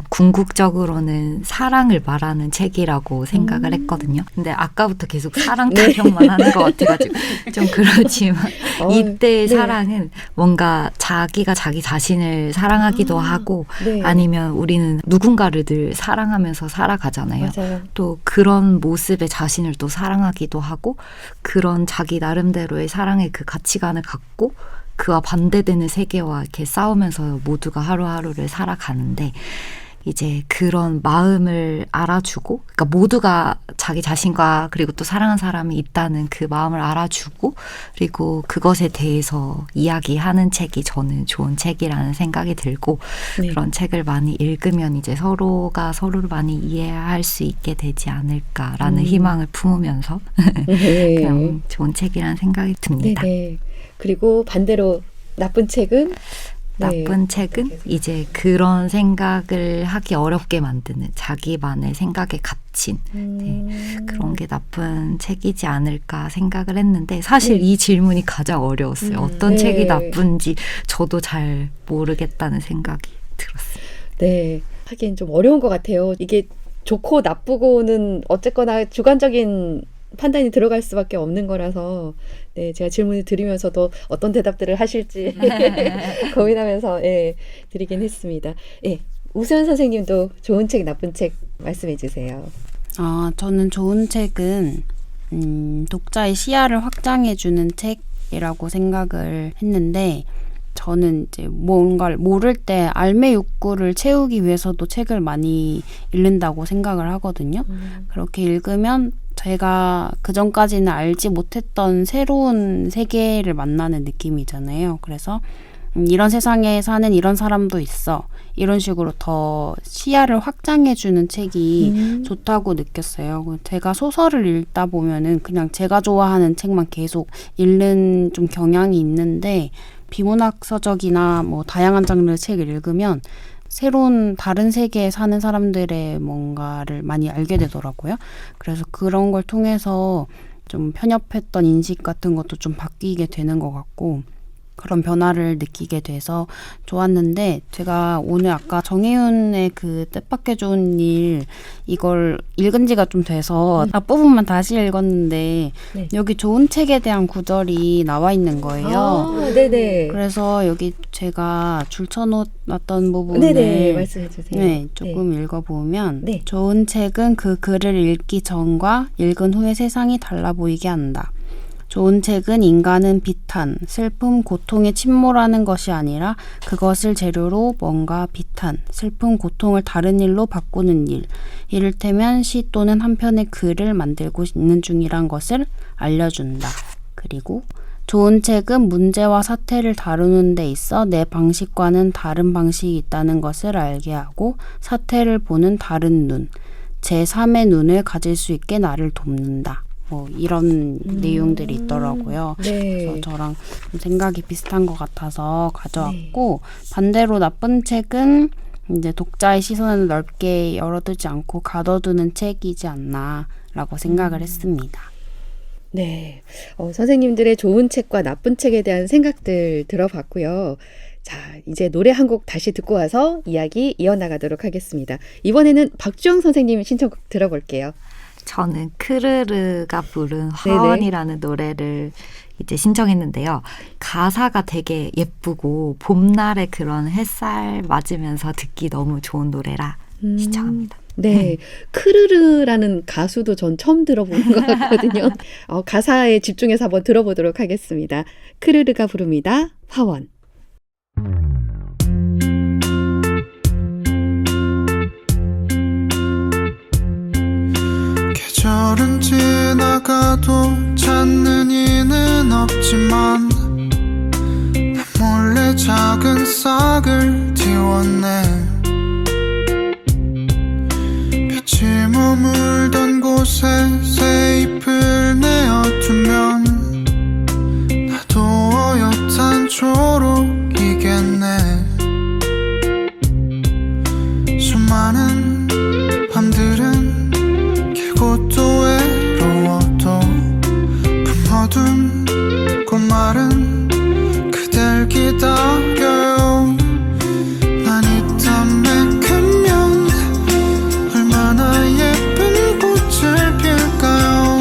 궁극적으로는 사랑을 말하는 책이라고 생각을 했거든요. 근데 아까부터 계속 사랑 타령만 하는 것 같아가지고 좀 그렇지만 이때의 사랑은 뭔가 자기가 자기 자신을 사랑하기도 하고 네. 아니면 우리는 누군가를 늘 사랑하면서 살아가잖아요. 맞아요. 또 그런 모습의 자신을 또 사랑하기도 하고 그런 자기 나름대로의 사랑의 그 가치관을 갖고 그와 반대되는 세계와 이렇게 싸우면서 모두가 하루하루를 살아가는데 이제 그런 마음을 알아주고 그러니까 모두가 자기 자신과 그리고 또 사랑하는 사람이 있다는 그 마음을 알아주고 그리고 그것에 대해서 이야기하는 책이 저는 좋은 책이라는 생각이 들고 네. 그런 책을 많이 읽으면 이제 서로가 서로를 많이 이해할 수 있게 되지 않을까라는 희망을 품으면서 네. 그냥 좋은 책이라는 생각이 듭니다. 네. 그리고 반대로 나쁜 책은 나쁜 책은 이제 그런 생각을 하기 어렵게 만드는 자기만의 생각에 갇힌 그런 게 나쁜 책이지 않을까 생각을 했는데 사실 이 질문이 가장 어려웠어요. 어떤 책이 나쁜지 저도 잘 모르겠다는 생각이 들었어요. 네. 하긴 좀 어려운 것 같아요. 이게 좋고 나쁘고는 어쨌거나 주관적인 판단이 들어갈 수밖에 없는 거라서 네, 제가 질문을 드리면서도 어떤 대답들을 하실지 고민하면서 드리긴 했습니다. 우수연 선생님도 좋은 책, 나쁜 책 말씀해 주세요. 저는 좋은 책은 독자의 시야를 확장해주는 책이라고 생각을 했는데 저는 이제 뭔가를 모를 때 알매 욕구를 채우기 위해서도 책을 많이 읽는다고 생각을 하거든요. 그렇게 읽으면 제가 그전까지는 알지 못했던 새로운 세계를 만나는 느낌이잖아요. 그래서 이런 세상에 사는 이런 사람도 있어. 이런 식으로 더 시야를 확장해주는 책이 좋다고 느꼈어요. 제가 소설을 읽다 보면은 그냥 제가 좋아하는 책만 계속 읽는 좀 경향이 있는데 비문학 서적이나 뭐 다양한 장르의 책을 읽으면 새로운 다른 세계에 사는 사람들의 뭔가를 많이 알게 되더라고요. 그래서 그런 걸 통해서 좀 편협했던 인식 같은 것도 좀 바뀌게 되는 것 같고 그런 변화를 느끼게 돼서 좋았는데 제가 오늘 아까 정혜윤의 그 뜻밖의 좋은 일 이걸 읽은 지가 좀 돼서 앞부분만 다시 읽었는데 여기 좋은 책에 대한 구절이 나와 있는 거예요. 네네. 그래서 여기 제가 줄쳐놓았던 부분을 네네. 말씀해 주세요. 조금 읽어보면 좋은 책은 그 글을 읽기 전과 읽은 후에 세상이 달라 보이게 한다. 좋은 책은 인간은 비탄, 슬픔, 고통에 침몰하는 것이 아니라 그것을 재료로 뭔가 비탄, 슬픔, 고통을 다른 일로 바꾸는 일, 이를테면 시 또는 한 편의 글을 만들고 있는 중이란 것을 알려준다. 그리고 좋은 책은 문제와 사태를 다루는 데 있어 내 방식과는 다른 방식이 있다는 것을 알게 하고 사태를 보는 다른 눈, 제3의 눈을 가질 수 있게 나를 돕는다. 뭐 이런 내용들이 있더라고요. 그래서 저랑 좀 생각이 비슷한 것 같아서 가져왔고 반대로 나쁜 책은 이제 독자의 시선을 넓게 열어두지 않고 가둬두는 책이지 않나라고 생각을 했습니다. 네, 선생님들의 좋은 책과 나쁜 책에 대한 생각들 들어봤고요. 자, 이제 노래 한 곡 다시 듣고 와서 이야기 이어나가도록 하겠습니다. 이번에는 박주영 선생님 신청곡 들어볼게요. 저는 크르르가 부른 화원이라는 노래를 이제 신청했는데요. 가사가 되게 예쁘고 봄날의 그런 햇살 맞으면서 듣기 너무 좋은 노래라 신청합니다. 네, 크르르라는 가수도 전 처음 들어보는 것 같거든요. 가사에 집중해서 한번 들어보도록 하겠습니다. 크르르가 부릅니다. 화원. 계절은 지나가도 찾는 이는 없지만 나 몰래 작은 싹을 틔웠네. 빛이 머물던 곳에 새 잎을 내어두면 나도 어엿한 초록이겠네. 수많은 밤들은 길고 또 외로워도 품어둔 꽃말은 그댈 기다려요. 난 이땀에 크면 얼마나 예쁜 꽃을 필까요?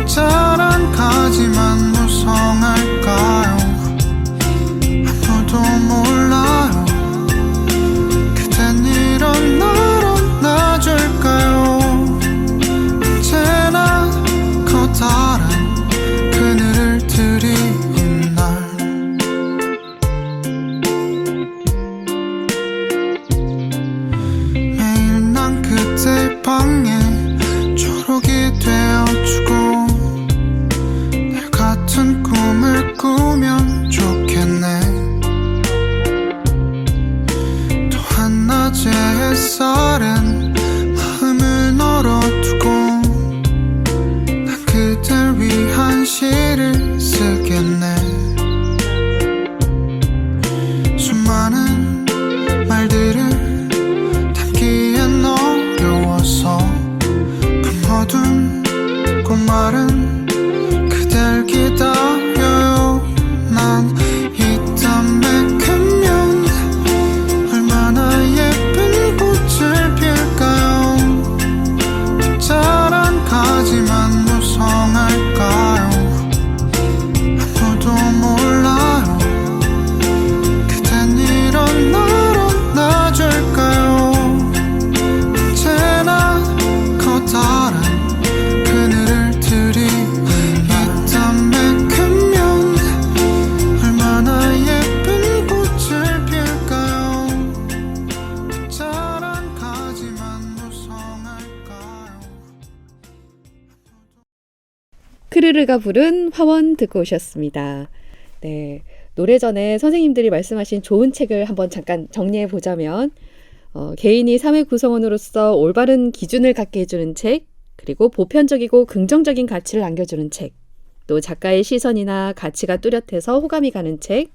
자란 가지만 무성할까요? 아무도 몰라요. 그댄 이런 날 안아줄까요? 언제나 커다란 그늘을 드리운 날 매일 난 그대 방에 초록이 되어주고 날 같은 꿈을 꾸면 좋겠네. 또 한낮의 햇살엔 마음을 널어두고 난 그댈 위한 시를 쓰겠네. 수많은 말들을 담기엔 어려워서 품어둔 꽃말은 그댈 기다려요. 난 이땀에 크면 얼마나 예쁜 꽃을 필까요? 자란 가지만 무성할까요? 아무도 몰라요. 그댄 이런 날 안아줄까요? 언제나 커다란 그늘을 드리운 이땀에 크면 얼마나 예쁜 꽃을 필까요? 자란 가지만 무성할까요? 크르르가 부른 화원 듣고 오셨습니다. 네, 노래 전에 선생님들이 말씀하신 좋은 책을 한번 잠깐 정리해 보자면 개인이 사회 구성원으로서 올바른 기준을 갖게 해주는 책, 그리고 보편적이고 긍정적인 가치를 안겨주는 책, 또 작가의 시선이나 가치가 뚜렷해서 호감이 가는 책,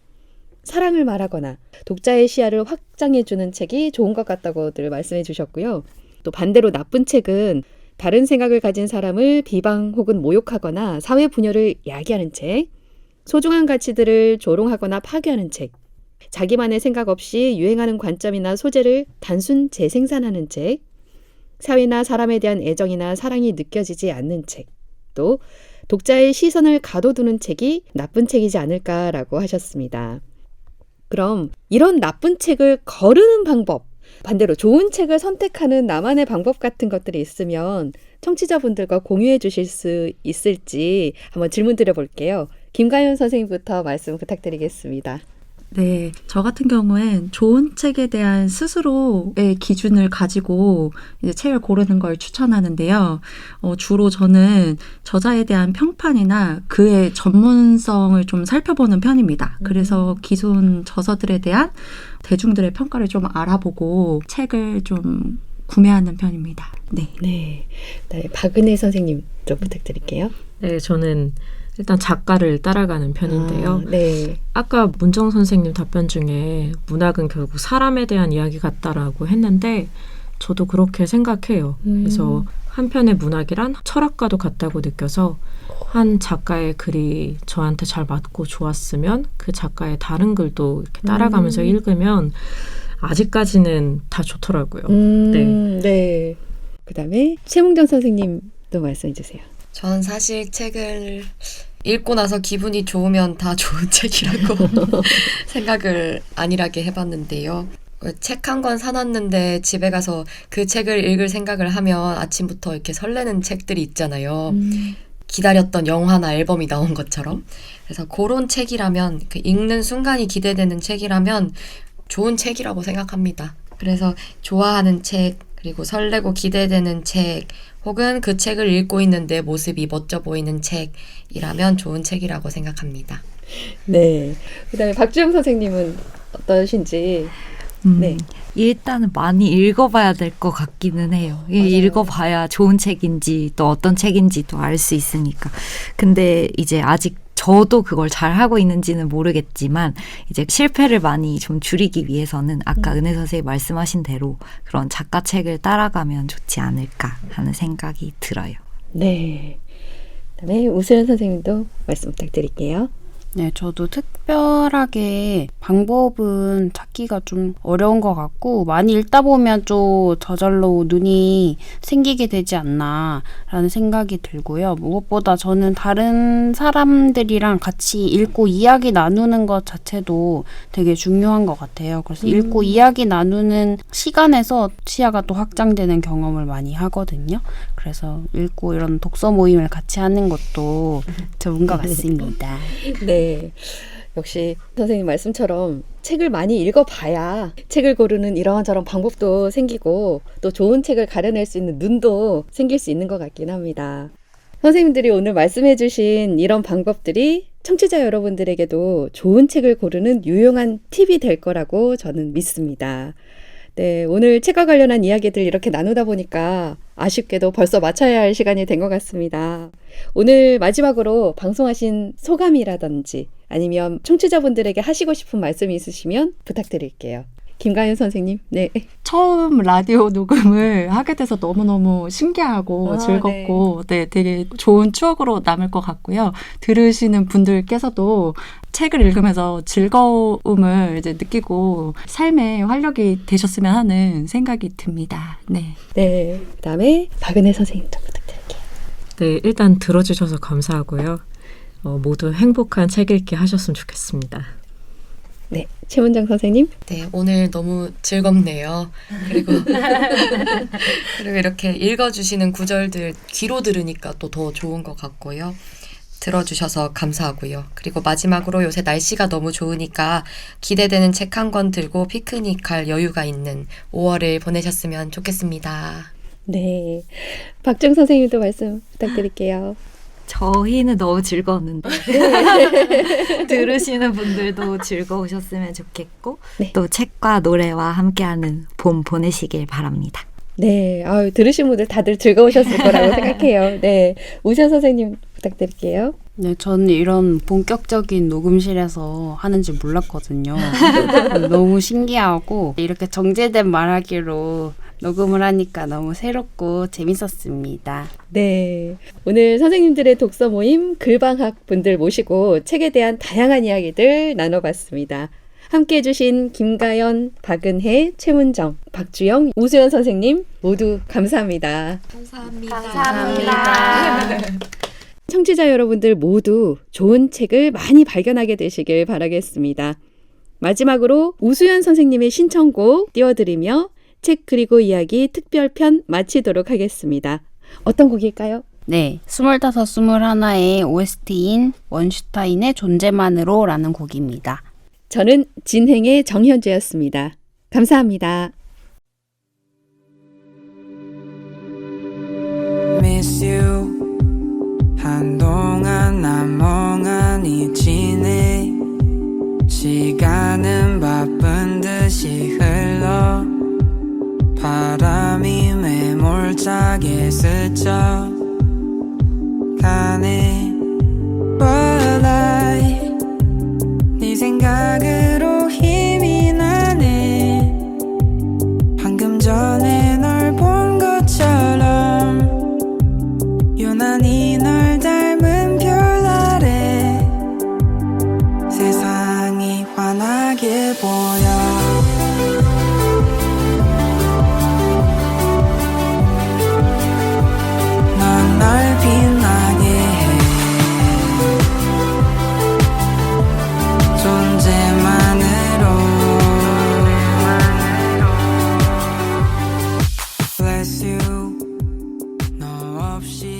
사랑을 말하거나 독자의 시야를 확장해주는 책이 좋은 것 같다고들 말씀해 주셨고요. 또 반대로 나쁜 책은 다른 생각을 가진 사람을 비방 혹은 모욕하거나 사회 분열을 야기하는 책, 소중한 가치들을 조롱하거나 파괴하는 책, 자기만의 생각 없이 유행하는 관점이나 소재를 단순 재생산하는 책, 사회나 사람에 대한 애정이나 사랑이 느껴지지 않는 책, 또 독자의 시선을 가둬두는 책이 나쁜 책이지 않을까라고 하셨습니다. 그럼 이런 나쁜 책을 거르는 방법, 반대로 좋은 책을 선택하는 나만의 방법 같은 것들이 있으면 청취자분들과 공유해 주실 수 있을지 한번 질문 드려볼게요. 김가연 선생님부터 말씀 부탁드리겠습니다. 네, 저 같은 경우엔 좋은 책에 대한 스스로의 기준을 가지고 이제 책을 고르는 걸 추천하는데요. 주로 저는 저자에 대한 평판이나 그의 전문성을 좀 살펴보는 편입니다. 그래서 기존 저서들에 대한 대중들의 평가를 좀 알아보고 책을 좀 구매하는 편입니다. 네. 네, 박은혜 선생님 좀 부탁드릴게요. 네, 저는 일단 작가를 따라가는 편인데요. 네. 아까 문정 선생님 답변 중에 문학은 결국 사람에 대한 이야기 같다라고 했는데 저도 그렇게 생각해요. 그래서 한편의 문학이란 철학과도 같다고 느껴서 한 작가의 글이 저한테 잘 맞고 좋았으면 그 작가의 다른 글도 이렇게 따라가면서 읽으면 아직까지는 다 좋더라고요. 네. 네. 그다음에 최문경 선생님도 말씀해 주세요. 전 사실 책을 읽고 나서 기분이 좋으면 다 좋은 책이라고 생각을 안일하게 해봤는데요. 책 한 권 사놨는데 집에 가서 그 책을 읽을 생각을 하면 아침부터 이렇게 설레는 책들이 있잖아요. 기다렸던 영화나 앨범이 나온 것처럼. 그래서 그런 책이라면, 그 읽는 순간이 기대되는 책이라면 좋은 책이라고 생각합니다. 그래서 좋아하는 책, 그리고 설레고 기대되는 책, 혹은 그 책을 읽고 있는 내 모습이 멋져 보이는 책이라면 좋은 책이라고 생각합니다. 네. 그다음에 박주영 선생님은 어떠신지? 네. 일단은 많이 읽어봐야 될 것 같기는 해요. 맞아요. 읽어봐야 좋은 책인지 또 어떤 책인지도 알 수 있으니까. 근데 이제 아직 저도 그걸 잘 하고 있는지는 모르겠지만 이제 실패를 많이 좀 줄이기 위해서는 아까 은혜 선생님이 말씀하신 대로 그런 작가 책을 따라가면 좋지 않을까 하는 생각이 들어요. 네. 그다음에 우수연 선생님도 말씀 부탁드릴게요. 네, 저도 특별하게 방법은 찾기가 좀 어려운 것 같고, 많이 읽다 보면 좀 저절로 눈이 생기게 되지 않나라는 생각이 들고요. 무엇보다 저는 다른 사람들이랑 같이 읽고 이야기 나누는 것 자체도 되게 중요한 것 같아요. 그래서 읽고 이야기 나누는 시간에서 시야가 또 확장되는 경험을 많이 하거든요. 그래서 읽고 이런 독서 모임을 같이 하는 것도 좋은 것 같습니다. 네. 역시 선생님 말씀처럼 책을 많이 읽어봐야 책을 고르는 이런저런 방법도 생기고 또 좋은 책을 가려낼 수 있는 눈도 생길 수 있는 것 같긴 합니다. 선생님들이 오늘 말씀해주신 이런 방법들이 청취자 여러분들에게도 좋은 책을 고르는 유용한 팁이 될 거라고 저는 믿습니다. 네, 오늘 책과 관련한 이야기들 이렇게 나누다 보니까 아쉽게도 벌써 마쳐야 할 시간이 된 것 같습니다. 오늘 마지막으로 방송하신 소감이라든지 아니면 청취자분들에게 하시고 싶은 말씀이 있으시면 부탁드릴게요. 김가연 선생님. 네. 처음 라디오 녹음을 하게 돼서 너무너무 신기하고 즐겁고 네, 되게 좋은 추억으로 남을 것 같고요. 들으시는 분들께서도 책을 읽으면서 즐거움을 이제 느끼고 삶의 활력이 되셨으면 하는 생각이 듭니다. 네. 네. 그다음에 박은혜 선생님도 부탁드릴게요. 네, 일단 들어주셔서 감사하고요. 모두 행복한 책 읽기 하셨으면 좋겠습니다. 네. 최문정 선생님. 네, 오늘 너무 즐겁네요. 그리고 이렇게 읽어주시는 구절들 귀로 들으니까 또 더 좋은 것 같고요. 들어주셔서 감사하고요. 그리고 마지막으로 요새 날씨가 너무 좋으니까 기대되는 책 한 권 들고 피크닉 갈 여유가 있는 5월을 보내셨으면 좋겠습니다. 네. 박정 선생님도 말씀 부탁드릴게요. 저희는 너무 즐거웠는데 들으시는 분들도 즐거우셨으면 좋겠고 네. 또 책과 노래와 함께하는 봄 보내시길 바랍니다. 네. 들으신 분들 다들 즐거우셨을 거라고 생각해요. 네. 우선 선생님 부탁드릴게요. 네, 저는 이런 본격적인 녹음실에서 하는지 몰랐거든요. 너무 신기하고 이렇게 정제된 말하기로 녹음을 하니까 너무 새롭고 재밌었습니다. 네. 오늘 선생님들의 독서 모임 글방학 분들 모시고 책에 대한 다양한 이야기들 나눠봤습니다. 함께 해주신 김가연, 박은혜, 최문정, 박주영, 우수연 선생님 모두 감사합니다. 감사합니다. 청취자 여러분들 모두 좋은 책을 많이 발견하게 되시길 바라겠습니다. 마지막으로 우수연 선생님의 신청곡 띄워드리며 책 그리고 이야기 특별편 마치도록 하겠습니다. 어떤 곡일까요? 네, 25, 21의 OST인 원슈타인의 존재만으로라는 곡입니다. 저는 진행의 정현주였습니다. 감사합니다. Miss you 한동안 난 멍하니 지내 시간은 바쁜 듯이 흘러 바람이 매몰차게 스쳐 가네 But I 네 생각으로 힘이 나네 방금 전에 널 본 것처럼 유난히 널 닮은 별 아래 세상이 환하게 보여 넌 날 빛나게 없이